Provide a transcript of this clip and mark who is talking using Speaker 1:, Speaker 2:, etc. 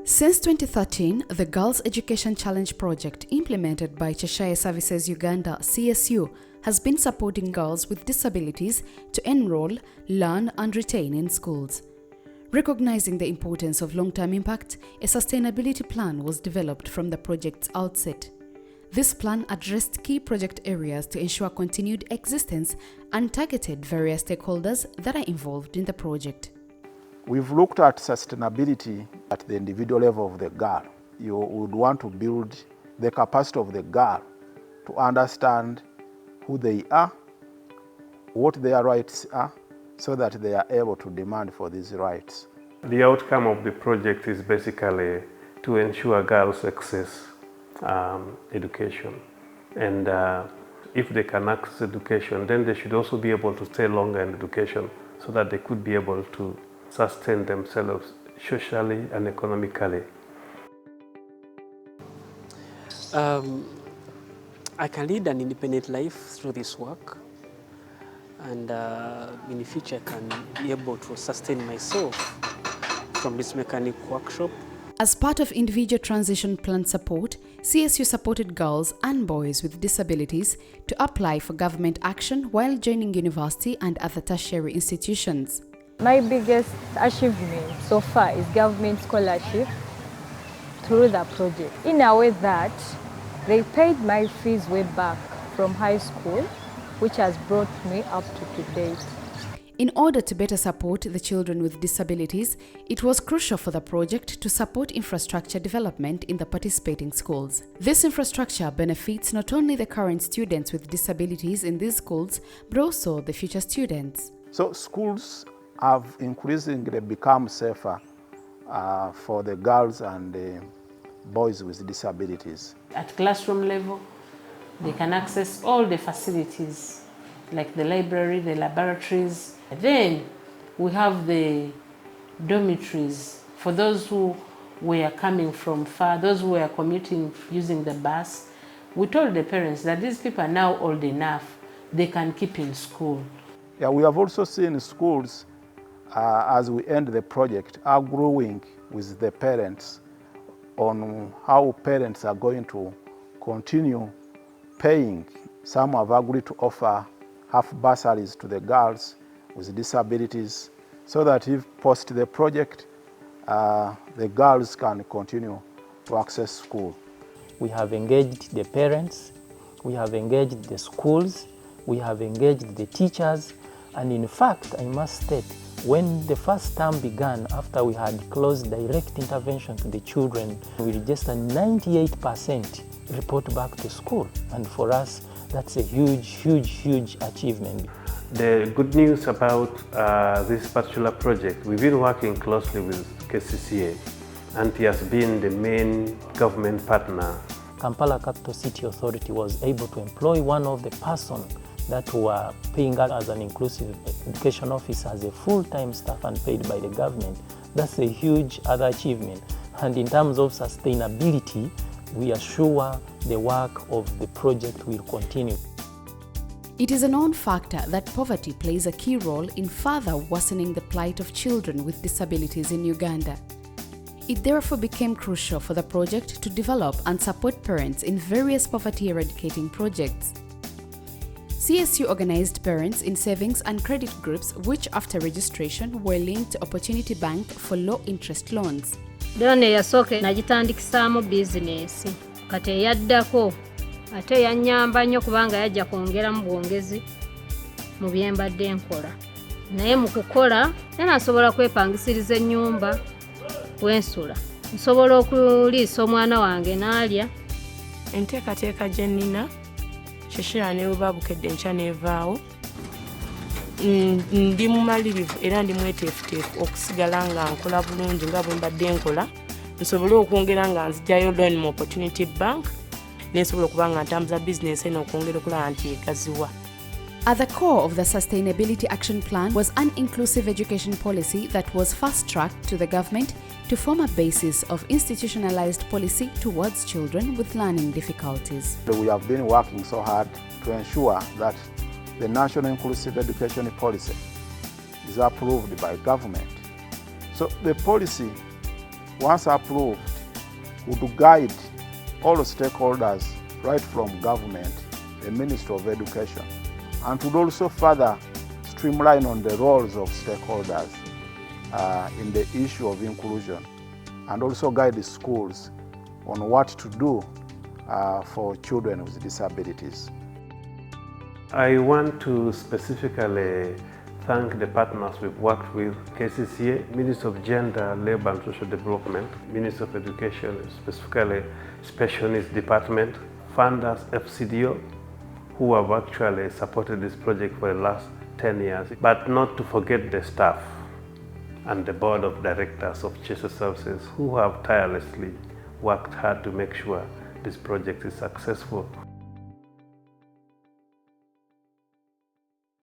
Speaker 1: Since 2013, the Girls Education Challenge project implemented by Cheshire Services Uganda (CSU) has been supporting girls with disabilities to enroll, learn and retain in schools. Recognizing the importance of long-term impact, a sustainability plan was developed from the project's outset. This plan addressed key project areas to ensure continued existence and targeted various stakeholders that are involved in the project.
Speaker 2: We've looked at sustainability at the individual level of the girl. You would want to build the capacity of the girl to understand who they are, what their rights are, so that they are able to demand for these rights.
Speaker 3: The outcome of the project is basically to ensure girls access education. And if they can access education, then they should also be able to stay longer in education so that they could be able to sustain themselves socially and economically.
Speaker 4: I can lead an independent life through this work, and in the future I can be able to sustain myself from this mechanic workshop.
Speaker 1: As part of individual transition plan support, CSU supported girls and boys with disabilities to apply for government action while joining university and other tertiary institutions.
Speaker 5: My biggest achievement so far is government scholarship through the project, in a way that they paid my fees way back from high school, which has brought me up to date.
Speaker 1: In order to better support the children with disabilities, it was crucial for the project to support infrastructure development in the participating schools. This infrastructure benefits not only the current students with disabilities in these schools, but also the future students.
Speaker 2: So schools have increasingly become safer for the girls and the boys with disabilities.
Speaker 6: At classroom level, they can access all the facilities like the library, the laboratories. Then we have the dormitories for those who were coming from far, those who were commuting using the bus. We told the parents that these people are now old enough, they can keep in school.
Speaker 2: Yeah, we have also seen schools as we end the project are growing with the parents on how parents are going to continue paying. Some have agreed to offer half bursaries to the girls with disabilities so that if post the project, the girls can continue to access school.
Speaker 7: We have engaged the parents, we have engaged the schools, we have engaged the teachers, and in fact, I must state, when the first term began, after we had closed direct intervention to the children, we registered 98% report back to school. And for us, that's a huge achievement.
Speaker 3: The good news about this particular project, we've been working closely with KCCA, and he has been the main government partner.
Speaker 7: Kampala Capital City Authority was able to employ one of the persons that were paying us as an inclusive education officer as a full-time staff and paid by the government. That's a huge other achievement. And in terms of sustainability, we are sure the work of the project will continue.
Speaker 1: It is a known factor that poverty plays a key role in further worsening the plight of children with disabilities in Uganda. It therefore became crucial for the project to develop and support parents in various poverty eradicating projects. CSU organized parents in savings and credit groups which after registration were linked to Opportunity Bank for low-interest loans.
Speaker 8: Done yasooka nagitandikisaamu bizinesi kati eyaddako ate yannyamba nnyo kubanga yajja kwongeramu bwongezi mu bye mbadde nkola. Naye mu kukola nasobola kwepangisiriza ennyumba wensula. Nsobola okuliisa omwana wange n'alya.
Speaker 9: Enteekateeka gye nnina Cheshire ne bubabukedde nkya neevaawo. Ndi mumalirivu era ndi mweteefuteefu okusigala nga nkola bulungi nga bwe mbadde nkola. Nsobole okwongera nga nzijjayo loan mu Opportunity Bank nesobola okuba nga ntambuza bizinesi eno okwongera okulaba nti egaziwa.
Speaker 1: At the core of the Sustainability Action Plan was an inclusive education policy that was fast-tracked to the government to form a basis of institutionalized policy towards children with learning difficulties.
Speaker 2: We have been working so hard to ensure that the National Inclusive Education Policy is approved by government. So the policy once approved, would guide all stakeholders right from government, the Ministry of Education, and would also further streamline on the roles of stakeholders in the issue of inclusion, and also guide the schools on what to do for children with disabilities.
Speaker 3: I want to specifically thank the partners we've worked with: KCCA, Ministry of Gender, Labour and Social Development, Ministry of Education, specifically Special Needs Department, funders FCDO, who have actually supported this project for the last 10 years, but not to forget the staff and the board of directors of GEC Services, who have tirelessly worked hard to make sure this project is successful.